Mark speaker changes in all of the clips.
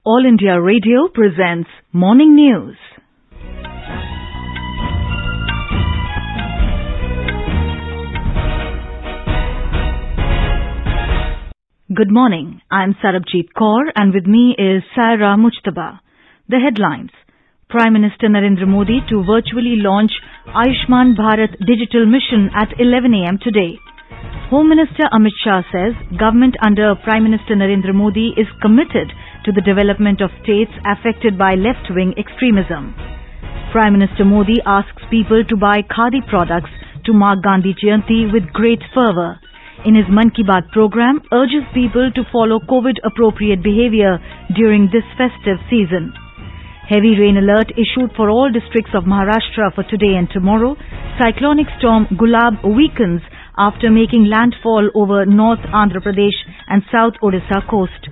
Speaker 1: All India Radio presents Morning News. Good morning. I'm Sarabjeet Kaur and with me is Saira Mujtaba. The headlines. Prime Minister Narendra Modi to virtually launch Ayushman Bharat Digital Mission at 11 a.m. today. Home Minister Amit Shah says government under Prime Minister Narendra Modi is committed to the development of states affected by left-wing extremism. Prime Minister Modi asks people to buy khadi products to mark Gandhi Jayanti with great fervour. In his Mann Ki Baat program, urges people to follow COVID-appropriate behaviour during this festive season. Heavy rain alert issued for all districts of Maharashtra for today and tomorrow. Cyclonic storm Gulab weakens after making landfall over North Andhra Pradesh and South Odisha coast.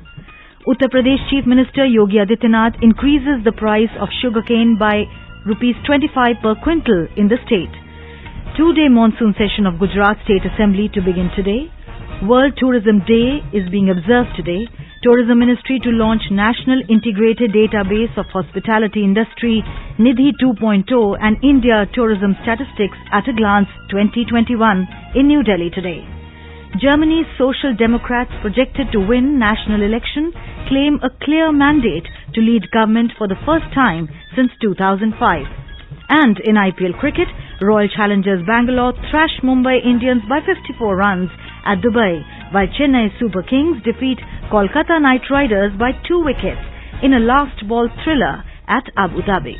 Speaker 1: Uttar Pradesh Chief Minister Yogi Adityanath increases the price of sugarcane by ₹25 per quintal in the state. Two-day monsoon session of Gujarat State Assembly to begin today. World Tourism Day is being observed today. Tourism Ministry to launch National Integrated Database of Hospitality Industry Nidhi 2.0 and India Tourism Statistics at a Glance 2021 in New Delhi today. Germany's Social Democrats projected to win national election claim a clear mandate to lead government for the first time since 2005. And in IPL cricket, Royal Challengers Bangalore thrash Mumbai Indians by 54 runs at Dubai, while Chennai Super Kings defeat Kolkata Knight Riders by 2 wickets in a last ball thriller at Abu Dhabi.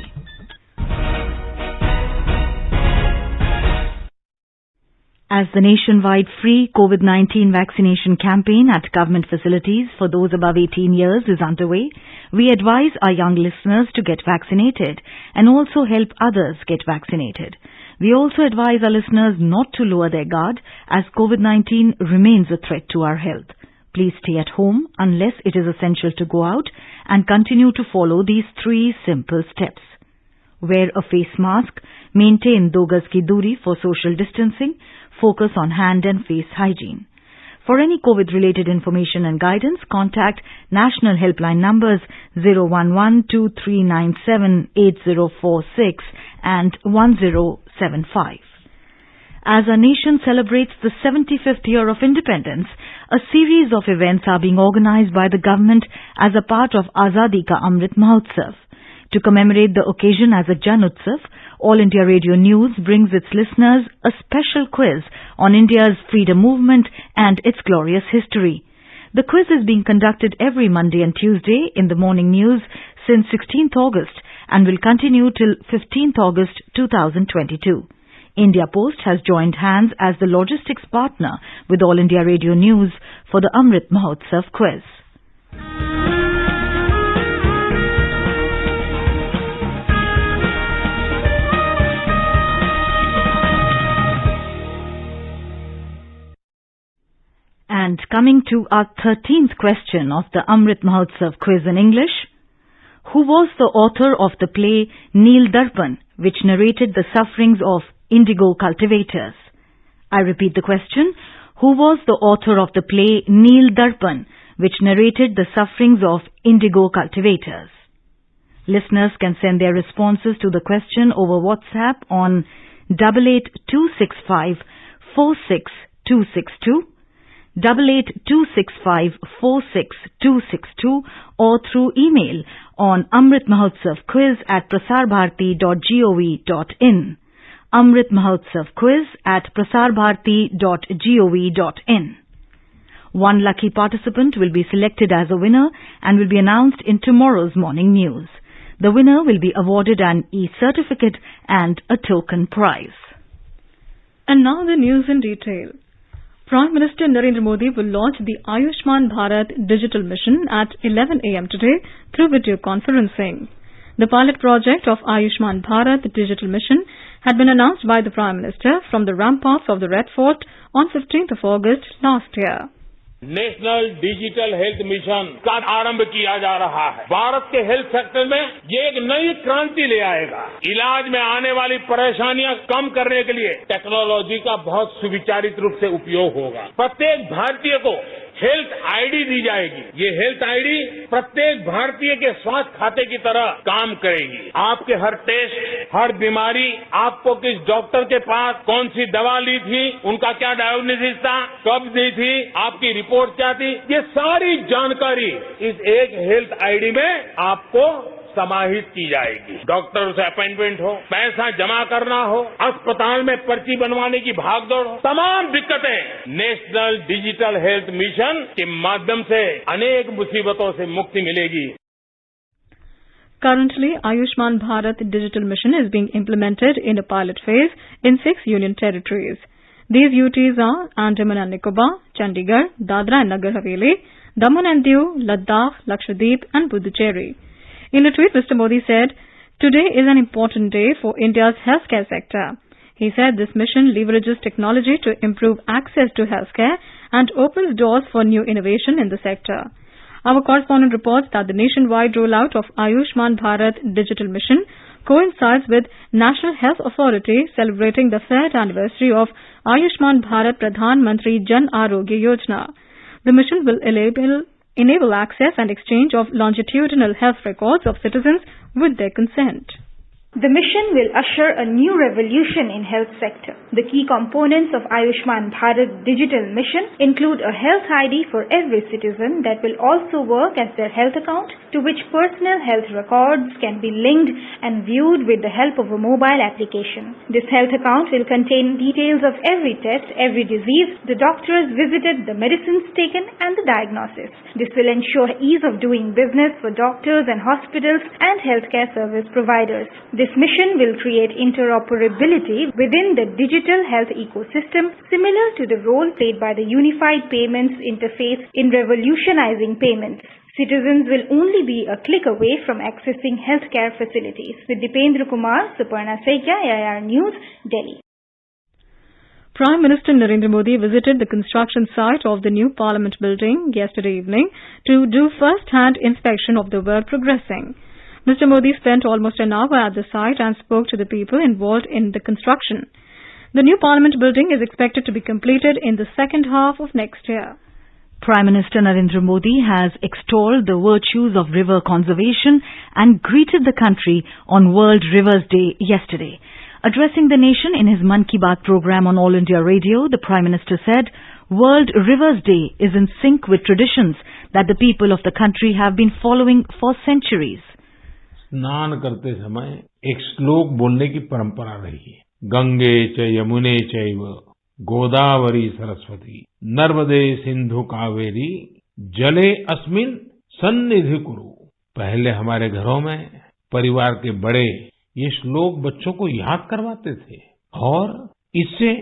Speaker 1: As the nationwide free COVID-19 vaccination campaign at government facilities for those above 18 years is underway, we advise our young listeners to get vaccinated and also help others get vaccinated. We also advise our listeners not to lower their guard as COVID-19 remains a threat to our health. Please stay at home unless it is essential to go out and continue to follow these 3 simple steps. Wear a face mask, maintain 2 gaz ki duri for social distancing, focus on hand and face hygiene. For any COVID-related information and guidance, contact national helpline numbers 011-2397-8046 and 1075. As our nation celebrates the 75th year of independence, a series of events are being organized by the government as a part of Azadi Ka Amrit Mahotsav. To commemorate the occasion as a Jan Utsav, All India Radio News brings its listeners a special quiz on India's freedom movement and its glorious history. The quiz is being conducted every Monday and Tuesday in the morning news since 16th August and will continue till 15th August 2022. India Post has joined hands as the logistics partner with All India Radio News for the Amrit Mahotsav quiz. And coming to our 13th question of the Amrit Mahotsav quiz in English, who was the author of the play Neel Darpan, which narrated the sufferings of indigo cultivators? I repeat the question, who was the author of the play Neel Darpan, which narrated the sufferings of indigo cultivators? Listeners can send their responses to the question over WhatsApp on 8826546262, 8826546262 or through email on amritmahotsavquiz@prasarbharati.gov.in. Amrit Mahotsav quiz @prasarbharati.gov.in. One lucky participant will be selected as a winner and will be announced in tomorrow's morning news. The winner will be awarded an e-certificate and a token prize.
Speaker 2: And now the news in detail. Prime Minister Narendra Modi will launch the Ayushman Bharat Digital Mission at 11 a.m. today through video conferencing. The pilot project of Ayushman Bharat Digital Mission had been announced by the Prime Minister from the ramparts of the Red Fort on 15th of August last year.
Speaker 3: National digital health mission का आरंभ किया जा रहा है। भारत के health sector में ये एक नई क्रांति ले आएगा। इलाज में आने वाली परेशानियां कम करने के लिए टेक्नोलॉजी का बहुत सुविचारित रूप से उपयोग होगा। प्रत्येक भारतीय को हेल्थ आईडी दी जाएगी। ये हेल्थ आईडी प्रत्येक भारतीय के स्वास्थ्य खाते की तरह काम करेगी। आपके हर टेस्ट, हर बीमारी, आपको किस डॉक्टर के पास कौन सी दवा ली थी, उनका क्या डायग्नोसिस था, कब दी थी, आपकी रिपोर्ट क्या थी, ये सारी जानकारी इस एक हेल्थ आईडी में आपको समाहित की जाएगी। डॉक्टर से अपॉइंटमेंट हो, पैसा जमा करना हो, अस्पताल में पर्ची बनवाने की भागदौड़ हो, तमाम दिक्कतें नेशनल डिजिटल हेल्थ मिशन के माध्यम से अनेक मुसीबतों से मुक्ति मिलेगी।
Speaker 2: Currently, Ayushman Bharat Digital Mission is being implemented in a pilot phase in 6 union territories. These UTs are Andaman and Nicobar, Chandigarh, Dadra and Nagar Haveli, Daman and Diu, Ladakh, Lakshadweep and Puducherry. In a tweet, Mr. Modi said, "Today is an important day for India's healthcare sector." He said this mission leverages technology to improve access to healthcare and opens doors for new innovation in the sector. Our correspondent reports that the nationwide rollout of Ayushman Bharat Digital Mission coincides with National Health Authority celebrating the 3rd anniversary of Ayushman Bharat Pradhan Mantri Jan Arogya Yojana. The mission will enable access and exchange of longitudinal health records of citizens with their consent.
Speaker 4: The mission will usher a new revolution in health sector. The key components of Ayushman Bharat Digital Mission include a health ID for every citizen that will also work as their health account, to which personal health records can be linked and viewed with the help of a mobile application. This health account will contain details of every test, every disease, the doctors visited, the medicines taken and the diagnosis. This will ensure ease of doing business for doctors and hospitals and healthcare service providers. This mission will create interoperability within the digital health ecosystem, similar to the role played by the Unified Payments Interface in revolutionizing payments. Citizens will only be a click away from accessing healthcare facilities. With Dipendra Kumar, Suparna Saikia, AIR News, Delhi.
Speaker 2: Prime Minister Narendra Modi visited the construction site of the new Parliament building yesterday evening to do first-hand inspection of the work progressing. Mr. Modi spent almost an hour at the site and spoke to the people involved in the construction. The new Parliament building is expected to be completed in the second half of next year.
Speaker 1: Prime Minister Narendra Modi has extolled the virtues of river conservation and greeted the country on World Rivers Day yesterday. Addressing the nation in his Mann Ki Baat program on All India Radio, the Prime Minister said, World Rivers Day is in sync with traditions that the people of the country have been following for centuries.
Speaker 5: स्नान करते समय एक श्लोक बोलने की परंपरा रही है। गंगे च यमुने चैव गोदावरी सरस्वती नर्मदे सिंधु कावेरी जले अस्मिन सन्निधि कुरु। पहले हमारे घरों में परिवार के बड़े ये श्लोक बच्चों को याद करवाते थे और इससे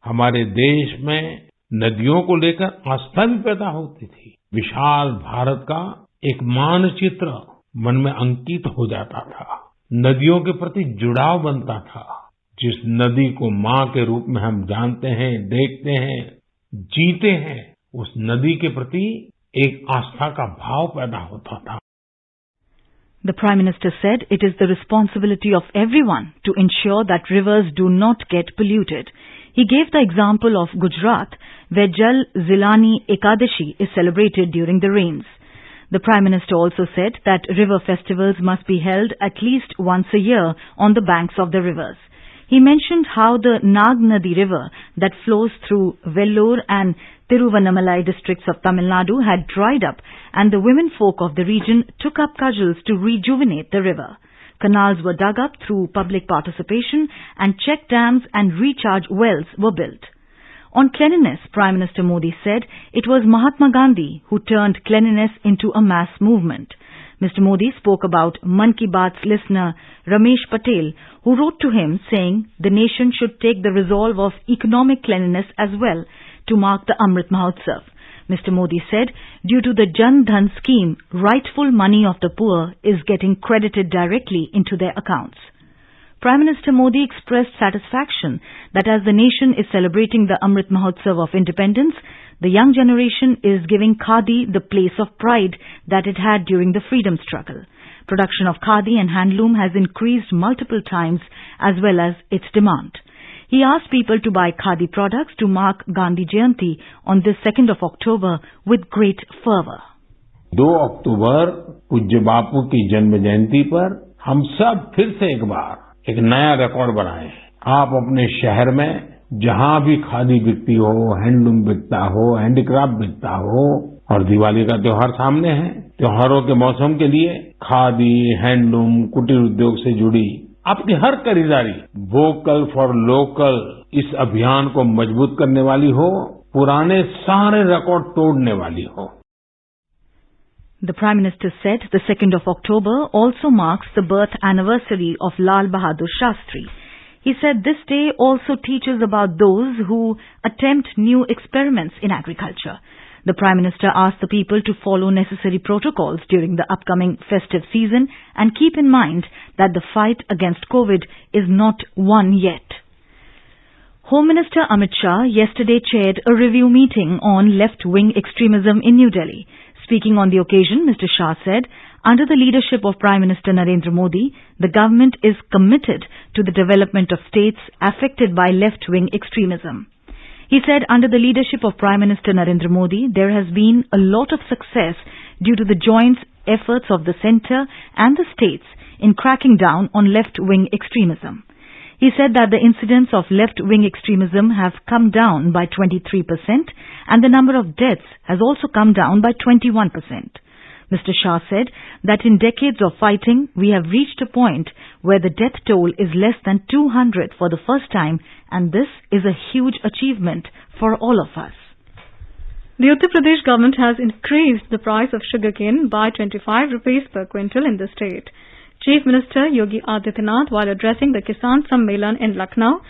Speaker 5: हमारे देश में नदियों को लेकर आस्था भी पैदा होती थी। विशाल भारत का एक मानचित्र मन में अंकित हो जाता था। नदियों के प्रति जुड़ाव बनता था। जिस नदी को माँ के रूप में हम जानते हैं, देखते हैं, जीते हैं, उस नदी के प्रति एक आस्था का भाव पैदा होता था।
Speaker 1: The Prime Minister said it is the responsibility of everyone to ensure that rivers do not get polluted. He gave the example of Gujarat, where Jal Zilani Ekadashi is celebrated during the rains. The Prime Minister also said that river festivals must be held at least once a year on the banks of the rivers. He mentioned how the Nag Nadi river that flows through Vellore and Tiruvannamalai districts of Tamil Nadu had dried up and the women folk of the region took up cudgels to rejuvenate the river. Canals were dug up through public participation and check dams and recharge wells were built. On cleanliness, Prime Minister Modi said it was Mahatma Gandhi who turned cleanliness into a mass movement. Mr. Modi spoke about Mann Ki Baat's listener Ramesh Patel, who wrote to him saying the nation should take the resolve of economic cleanliness as well to mark the Amrit Mahotsav. Mr. Modi said due to the Jan Dhan scheme, rightful money of the poor is getting credited directly into their accounts. Prime Minister Modi expressed satisfaction that as the nation is celebrating the Amrit Mahotsav of independence, the young generation is giving Khadi the place of pride that it had during the freedom struggle. Production of Khadi and handloom has increased multiple times as well as its demand. He asked people to buy khadi products to mark Gandhi Jayanti on this 2nd of October with great fervor.
Speaker 5: 2 अक्टूबर पूज्य बापू की जन्म जयंती पर हम सब फिर से एक बार एक नया रिकॉर्ड बनाएं। आप अपने शहर में जहां भी खादी बिकती हो, हैंडलूम बिकता हो, हैंडीक्राफ्ट बिकता हो, और दिवाली का त्योहार सामने है, त्योहारों के मौसम के लिए खादी, हैंडलूम, कुटीर उद्योग से जुड़ी आपकी हर खरीदारी वोकल फॉर लोकल इस अभियान को मजबूत करने वाली हो, पुराने सारे रिकॉर्ड तोड़ने वाली हो।
Speaker 1: The Prime Minister said the 2nd of October also marks the birth anniversary of Lal Bahadur Shastri. He said this day also teaches about those who attempt new experiments in agriculture. The Prime Minister asked the people to follow necessary protocols during the upcoming festive season and keep in mind that the fight against COVID is not won yet. Home Minister Amit Shah yesterday chaired a review meeting on left-wing extremism in New Delhi. Speaking on the occasion, Mr. Shah said, under the leadership of Prime Minister Narendra Modi, the government is committed to the development of states affected by left-wing extremism. He said under the leadership of Prime Minister Narendra Modi, there has been a lot of success due to the joint efforts of the centre and the states in cracking down on left-wing extremism. He said that the incidents of left-wing extremism have come down by 23% and the number of deaths has also come down by 21%. Mr. Shah said that in decades of fighting, we have reached a point where the death toll is less than 200 for the first time, and this is a huge achievement for all of us.
Speaker 2: The Uttar Pradesh government has increased the price of sugarcane by 25 rupees per quintal in the state. Chief Minister Yogi Adityanath, while addressing the Kisan Sammelan in Lucknow,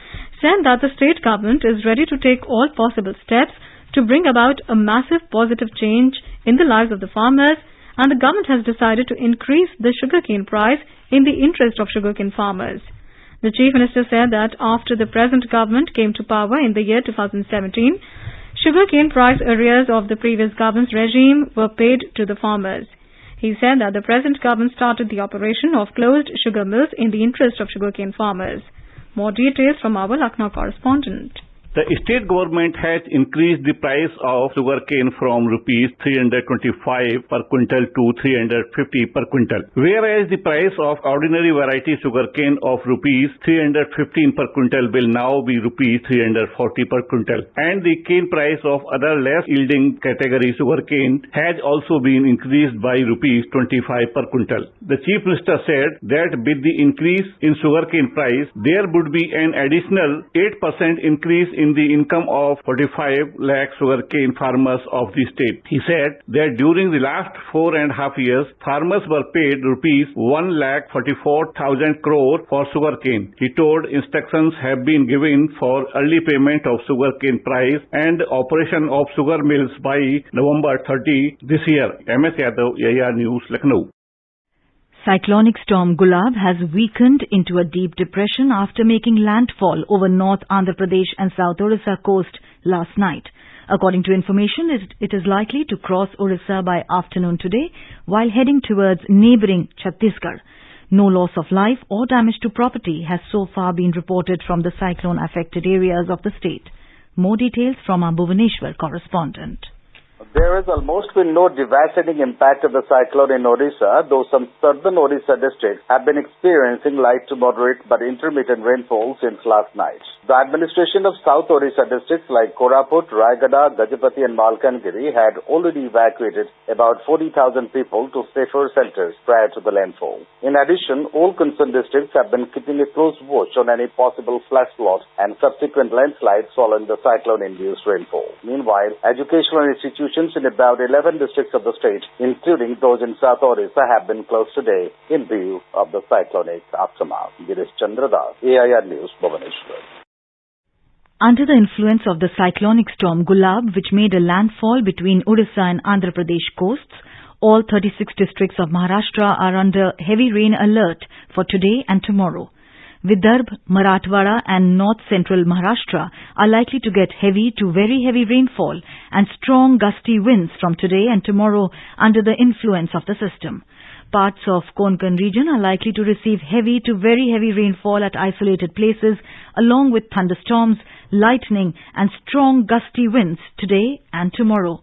Speaker 2: said that the state government is ready to take all possible steps to bring about a massive positive change in the lives of the farmers, and the government has decided to increase the sugarcane price in the interest of sugarcane farmers. The Chief Minister said that after the present government came to power in the year 2017, sugarcane price arrears of the previous government's regime were paid to the farmers. He said that the present government started the operation of closed sugar mills in the interest of sugarcane farmers. More details from our Lucknow correspondent.
Speaker 6: The state government has increased the price of sugarcane from rupees 325 per quintal to 350 per quintal, whereas the price of ordinary variety sugarcane of rupees 315 per quintal will now be rupees 340 per quintal, and the cane price of other less yielding category sugarcane has also been increased by rupees 25 per quintal. The Chief Minister said that with the increase in sugarcane price, there would be an additional 8% increase in the income of 45 lakh sugarcane farmers of the state. He said that during the last 4.5 years, farmers were paid rupees 1,44,000 crore for sugarcane. He told instructions have been given for early payment of sugarcane price and operation of sugar mills by November 30 this year. MS Yadav, AIR News, Lucknow.
Speaker 1: Cyclonic storm Gulab has weakened into a deep depression after making landfall over North Andhra Pradesh and South Orissa coast last night. According to information, it is likely to cross Orissa by afternoon today while heading towards neighbouring Chhattisgarh. No loss of life or damage to property has so far been reported from the cyclone-affected areas of the state. More details from our Bhubaneswar correspondent.
Speaker 7: There has almost been no devastating impact of the cyclone in Odisha, though some southern Odisha districts have been experiencing light to moderate but intermittent rainfall since last night. The administration of South Odisha districts like Koraput, Raigada, Gajapati and Malkangiri had already evacuated about 40,000 people to safer centres prior to the landfall. In addition, all concerned districts have been keeping a close watch on any possible flash flood and subsequent landslides following the cyclone-induced rainfall. Meanwhile, educational institutions in about 11 districts of the state, including those in South Odisha, have been closed today in view of the cyclonic aftermath. Girish Chandradas, AIR News, Bhubaneswar.
Speaker 1: Under the influence of the cyclonic storm Gulab, which made a landfall between Odisha and Andhra Pradesh coasts, all 36 districts of Maharashtra are under heavy rain alert for today and tomorrow. Vidarbha, Marathwada and north-central Maharashtra are likely to get heavy to very heavy rainfall and strong gusty winds from today and tomorrow under the influence of the system. Parts of Konkan region are likely to receive heavy to very heavy rainfall at isolated places along with thunderstorms, lightning and strong gusty winds today and tomorrow.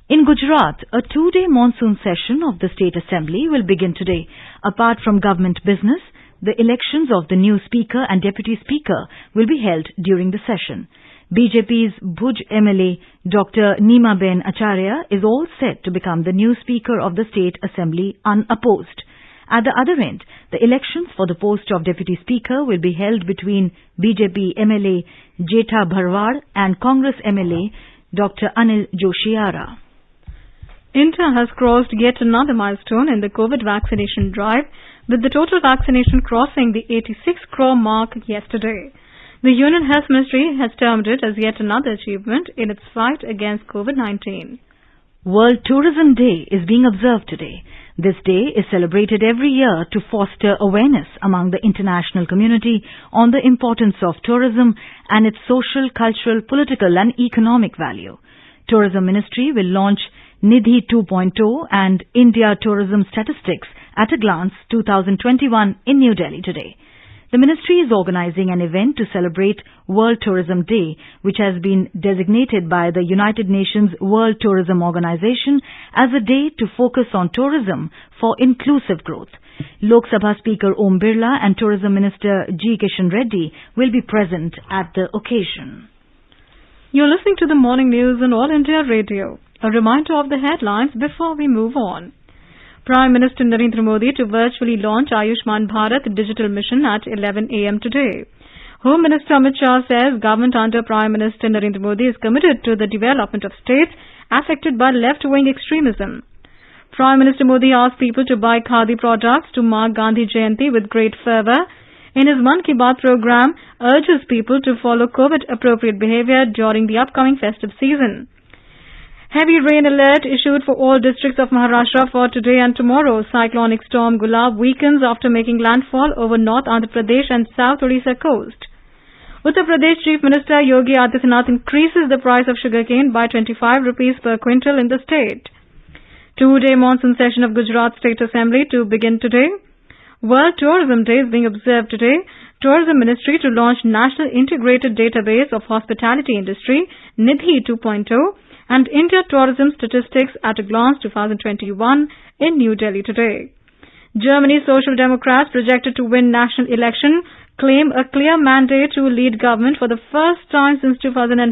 Speaker 1: In Gujarat, a 2-day monsoon session of the State Assembly will begin today. Apart from government business, the elections of the new Speaker and Deputy Speaker will be held during the session. BJP's Bhuj MLA Dr. Neemaben Acharya is all set to become the new Speaker of the State Assembly unopposed. At the other end, the elections for the post of Deputy Speaker will be held between BJP MLA Jetha Bharwad and Congress MLA Dr. Anil Joshiara.
Speaker 2: India has crossed yet another milestone in the COVID vaccination drive, with the total vaccination crossing the 86 crore mark yesterday. The Union Health Ministry has termed it as yet another achievement in its fight against COVID-19.
Speaker 1: World Tourism Day is being observed today. This day is celebrated every year to foster awareness among the international community on the importance of tourism and its social, cultural, political and economic value. Tourism Ministry will launch Nidhi 2.0 and India Tourism Statistics at a Glance 2021 in New Delhi today. The ministry is organizing an event to celebrate World Tourism Day, which has been designated by the United Nations World Tourism Organization as a day to focus on tourism for inclusive growth. Lok Sabha Speaker Om Birla and Tourism Minister G. Kishan Reddy will be present at the occasion.
Speaker 2: You're listening to the morning news on All India Radio. A reminder of the headlines before we move on. Prime Minister Narendra Modi to virtually launch Ayushman Bharat digital mission at 11 a.m. today. Home Minister Amit Shah says government under Prime Minister Narendra Modi is committed to the development of states affected by left-wing extremism. Prime Minister Modi asked people to buy khadi products to mark Gandhi Jayanti with great fervour. In his Mann Ki Baat program, urges people to follow COVID-appropriate behaviour during the upcoming festive season. Heavy rain alert issued for all districts of Maharashtra for today and tomorrow. Cyclonic storm Gulab weakens after making landfall over North Andhra Pradesh and South Odisha coast. Uttar Pradesh Chief Minister Yogi Adityanath increases the price of sugarcane by 25 rupees per quintal in the state. 2-day monsoon session of Gujarat State Assembly to begin today. World Tourism Day is being observed today. Tourism Ministry to launch National Integrated Database of Hospitality Industry, Nidhi 2.0, and India Tourism Statistics at a Glance 2021 in New Delhi today. Germany's Social Democrats, projected to win national election, claim a clear mandate to lead government for the first time since 2005.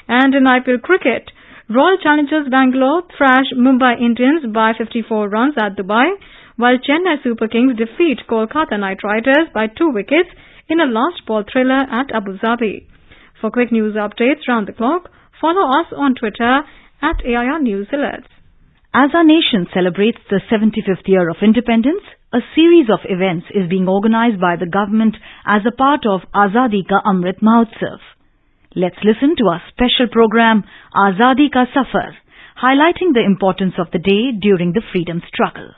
Speaker 2: And in IPL cricket, Royal Challengers Bangalore thrash Mumbai Indians by 54 runs at Dubai, while Chennai Super Kings defeat Kolkata Knight Riders by 2 wickets in a last ball thriller at Abu Dhabi. For quick news updates round the clock, follow us on Twitter at AIR News Alerts.
Speaker 1: As our nation celebrates the 75th year of independence, a series of events is being organized by the government as a part of Azadi Ka Amrit Mahotsav. Let's listen to our special program, Azadi Ka Safar, highlighting the importance of the day during the freedom struggle.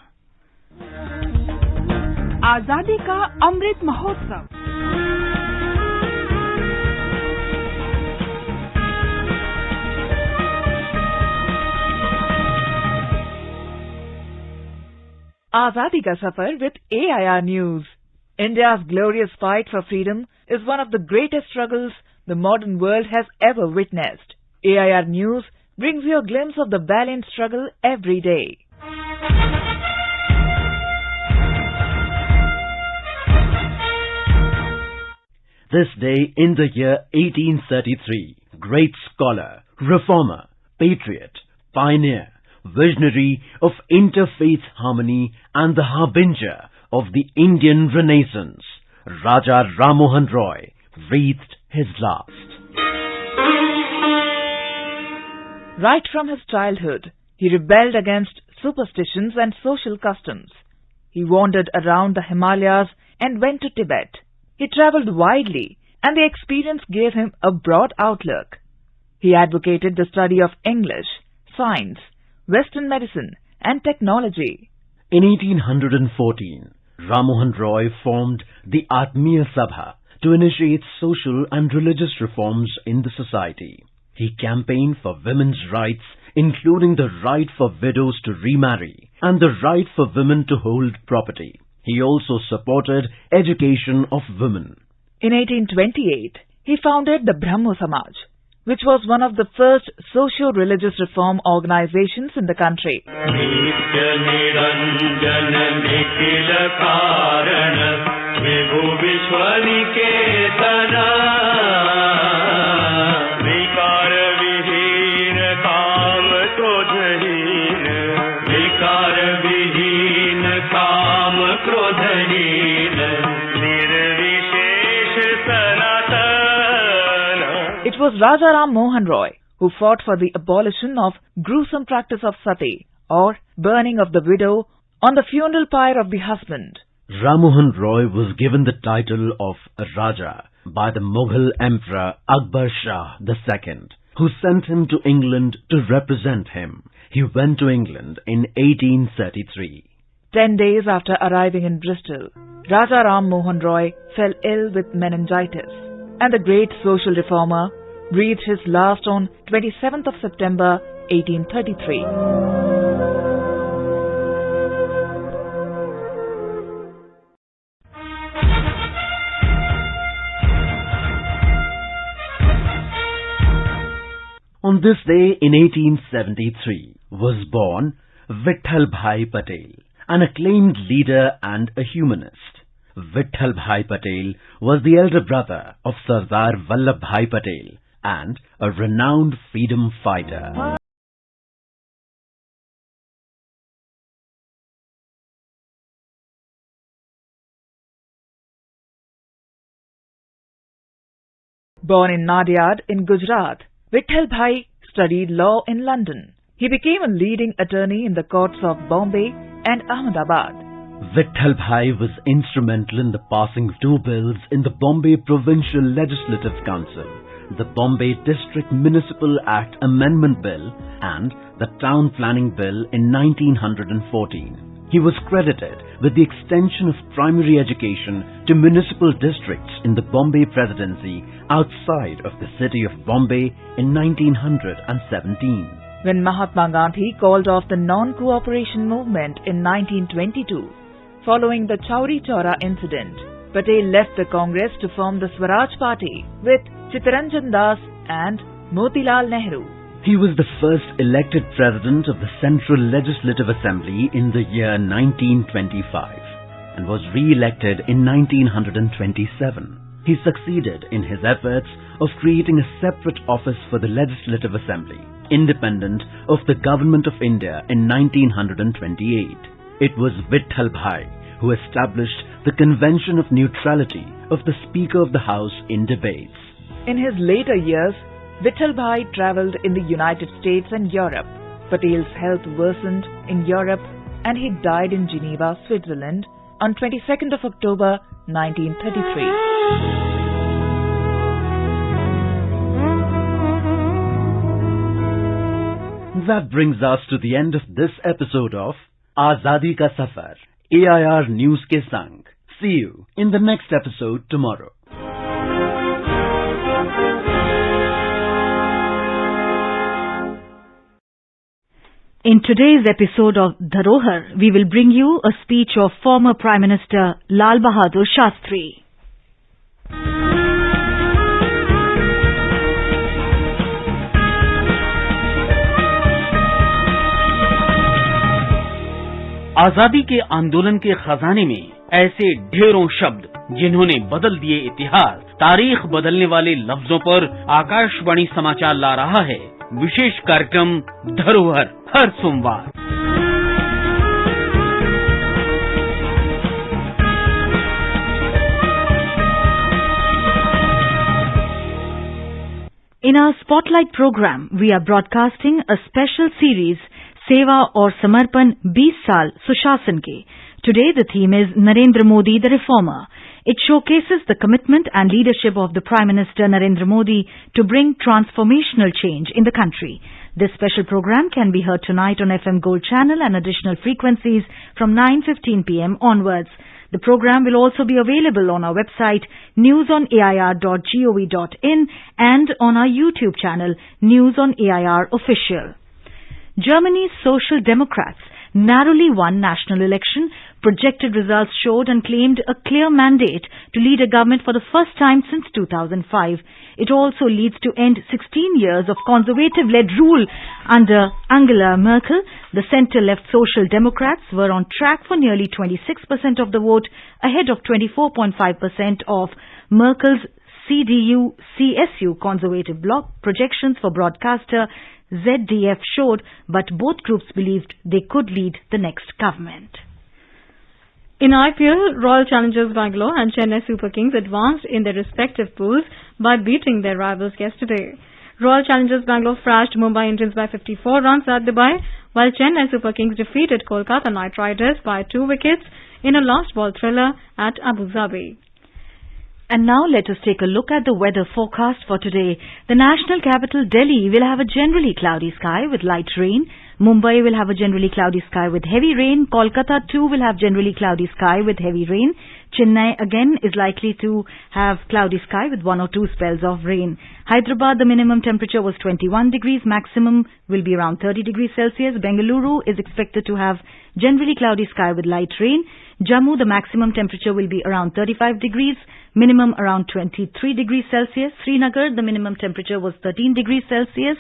Speaker 8: Azadi Ka Amrit Mahotsav. Azadi Ka Safar with AIR News. India's glorious fight for freedom is one of the greatest struggles the modern world has ever witnessed. AIR News brings you a glimpse of the valiant struggle every day.
Speaker 9: This day in the year 1833, great scholar, reformer, patriot, pioneer, visionary of interfaith harmony and the harbinger of the Indian Renaissance, Raja Ram Mohan Roy breathed his last. Right from his childhood, he rebelled against superstitions and social customs. He wandered around the Himalayas and went to Tibet. He travelled widely, and the experience gave him a broad outlook. He advocated the study of English, science, Western medicine and technology. In 1814, Ram Mohan Roy formed the Atmiya Sabha to initiate social and religious reforms in the society. He campaigned for women's rights, including the right for widows to remarry and the right for women to hold property. He also supported education of women.
Speaker 8: In 1828, he founded the Brahmo Samaj, which was one of the first socio-religious reform organizations in the country. It was Raja Ram Mohan Roy who fought for the abolition of gruesome practice of sati, or burning of the widow, on the funeral pyre of the husband.
Speaker 10: Ram Mohan Roy was given the title of Raja by the Mughal Emperor Akbar Shah II, who sent him to England to represent him. He went to England in 1833.
Speaker 8: 10 days after arriving in Bristol, Raja Ram Mohan Roy fell ill with meningitis, and the great social reformer breathed his last on 27th of September 1833.
Speaker 10: On this day in 1873 was born Vitthal Bhai Patel, an acclaimed leader and a humanist. Vitthal Bhai Patel was the elder brother of Sardar Vallabh Bhai Patel and a renowned freedom fighter.
Speaker 8: Born in Nadiad in Gujarat, Vitthal Bhai studied law in London. He became a leading attorney in the courts of Bombay and Ahmedabad.
Speaker 10: Vitthal Bhai was instrumental in the passing of two bills in the Bombay Provincial Legislative Council, the Bombay District Municipal Act Amendment Bill and the Town Planning Bill in 1914. He was credited with the extension of primary education to municipal districts in the Bombay Presidency outside of the city of Bombay in 1917.
Speaker 8: When Mahatma Gandhi called off the non-cooperation movement in 1922, following the Chauri Chaura incident, Patel left the Congress to form the Swaraj Party with Chittaranjan Das and Motilal Nehru.
Speaker 10: He was the first elected president of the Central Legislative Assembly in the year 1925 and was re-elected in 1927. He succeeded in his efforts of creating a separate office for the Legislative Assembly, independent of the Government of India in 1928. It was Vitthal Bhai who established the Convention of Neutrality of the Speaker of the House in debates.
Speaker 8: In his later years, Vitthal Bhai travelled in the United States and Europe. Patel's health worsened in Europe and he died in Geneva, Switzerland on 22nd of October 1933.
Speaker 10: That brings us to the end of this episode of Azadi Ka Safar, AIR News ke Sang. See you in the next episode tomorrow.
Speaker 1: In today's episode of Dharohar, we will bring you a speech of former Prime Minister Lal Bahadur Shastri.
Speaker 11: आजादी के आंदोलन के खजाने में ऐसे ढेरों शब्द जिन्होंने बदल दिए इतिहास, तारीख बदलने वाले लफ्जों पर आकाशवाणी समाचार ला रहा है विशेष कार्यक्रम धरोहर हर सोमवार।
Speaker 1: In our Spotlight program, we are broadcasting a special series, Seva aur Samarpan 20 Saal Sushaasan Ke. Today the theme is Narendra Modi the Reformer. It showcases the commitment and leadership of the Prime Minister Narendra Modi to bring transformational change in the country. This special program can be heard tonight on FM Gold channel and additional frequencies from 9:15 p.m. onwards. The program will also be available on our website newsonair.gov.in and on our YouTube channel News on AIR Official. Germany's Social Democrats narrowly won national election Projected results showed and claimed a clear mandate to lead a government for the first time since 2005. It also leads to end 16 years of conservative-led rule under Angela Merkel. The centre-left Social Democrats were on track for nearly 26% of the vote, ahead of 24.5% of Merkel's CDU-CSU conservative bloc. Projections for broadcaster ZDF showed, but both groups believed they could lead the next government.
Speaker 2: In IPL, Royal Challengers Bangalore and Chennai Super Kings advanced in their respective pools by beating their rivals yesterday. Royal Challengers Bangalore thrashed Mumbai Indians by 54 runs at Dubai, while Chennai Super Kings defeated Kolkata Knight Riders by 2 wickets in a last ball thriller at Abu Dhabi.
Speaker 1: And now let us take a look at the weather forecast for today. The national capital Delhi will have a generally cloudy sky with light rain. Mumbai will have a generally cloudy sky with heavy rain. Kolkata too will have generally cloudy sky with heavy rain. Chennai again is likely to have cloudy sky with 1 or 2 spells of rain. Hyderabad, the minimum temperature was 21 degrees, maximum will be around 30 degrees Celsius. Bengaluru is expected to have generally cloudy sky with light rain. Jammu, the maximum temperature will be around 35 degrees, minimum around 23 degrees Celsius. Srinagar, the minimum temperature was 13 degrees Celsius.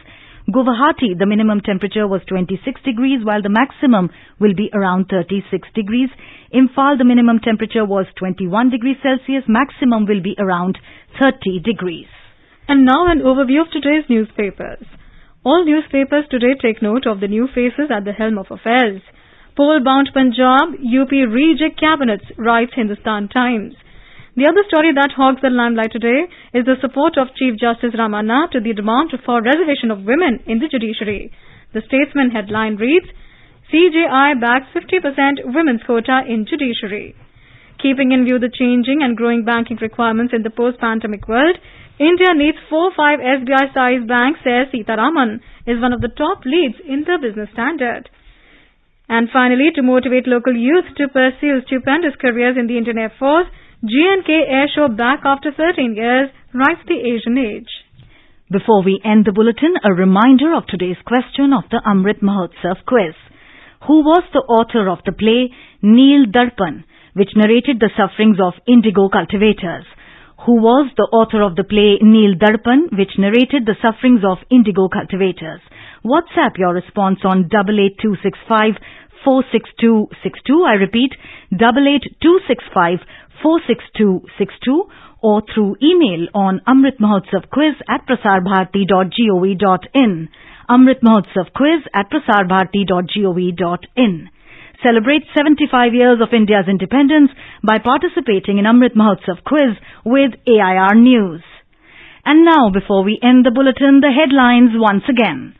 Speaker 1: Guwahati, the minimum temperature was 26 degrees, while the maximum will be around 36 degrees. Imphal, the minimum temperature was 21 degrees Celsius, maximum will be around 30 degrees.
Speaker 2: And now an overview of today's newspapers. All newspapers today take note of the new faces at the helm of affairs. Poll-bound Punjab, UP reject cabinets, writes Hindustan Times. The other story that hogs the limelight today is the support of Chief Justice Ramanna to the demand for reservation of women in the judiciary. The Statesman headline reads, CJI backs 50% women's quota in judiciary. Keeping in view the changing and growing banking requirements in the post-pandemic world, India needs 4-5 SBI-sized banks, says Sitaraman, is one of the top leads in the Business Standard. And finally, to motivate local youth to pursue stupendous careers in the Indian Air Force, G&K Air Show back after 13 years, writes the Asian Age.
Speaker 1: Before we end the bulletin, a reminder of today's question of the Amrit Mahotsav quiz. Who was the author of the play Neel Darpan, which narrated the sufferings of indigo cultivators? Who was the author of the play Neel Darpan, which narrated the sufferings of indigo cultivators? WhatsApp your response on 88265 46262. I repeat, 88265 46262, or through email on amritmahotsavquiz@prasarbharati.gov.in. Amrit Mahotsav quiz at prasarbharati.gov.in. Celebrate 75 years of India's independence by participating in Amrit Mahotsav quiz with AIR News. And now, before we end the bulletin, the headlines once again.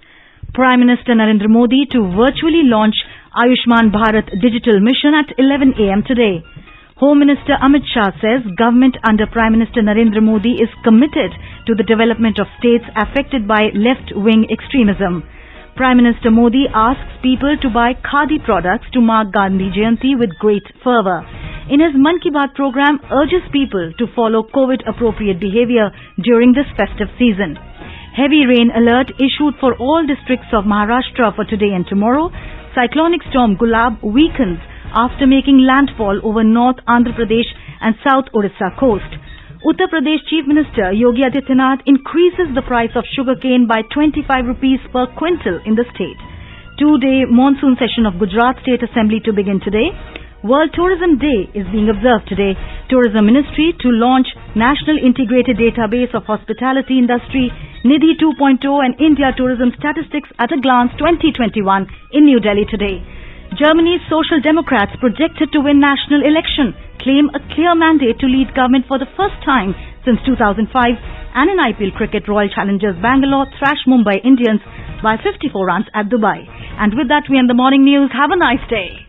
Speaker 1: Prime Minister Narendra Modi to virtually launch Ayushman Bharat Digital Mission at 11 a.m. today. Home Minister Amit Shah says government under Prime Minister Narendra Modi is committed to the development of states affected by left-wing extremism. Prime Minister Modi asks people to buy khadi products to mark Gandhi Jayanti with great fervour. In his Mann Ki Baat program, urges people to follow COVID-appropriate behaviour during this festive season. Heavy rain alert issued for all districts of Maharashtra for today and tomorrow. Cyclonic storm Gulab weakens after making landfall over North Andhra Pradesh and South Orissa coast. Uttar Pradesh Chief Minister Yogi Adityanath increases the price of sugarcane by 25 rupees per quintal in the state. 2-day monsoon session of Gujarat State Assembly to begin today. World Tourism Day is being observed today. Tourism Ministry to launch National Integrated Database of Hospitality Industry, Nidhi 2.0 and India Tourism Statistics at a Glance 2021 in New Delhi today. Germany's Social Democrats projected to win national election claim a clear mandate to lead government for the first time since 2005, and in IPL cricket, Royal Challengers Bangalore thrash Mumbai Indians by 54 runs at Dubai. And with that, we end the morning news. Have a nice day.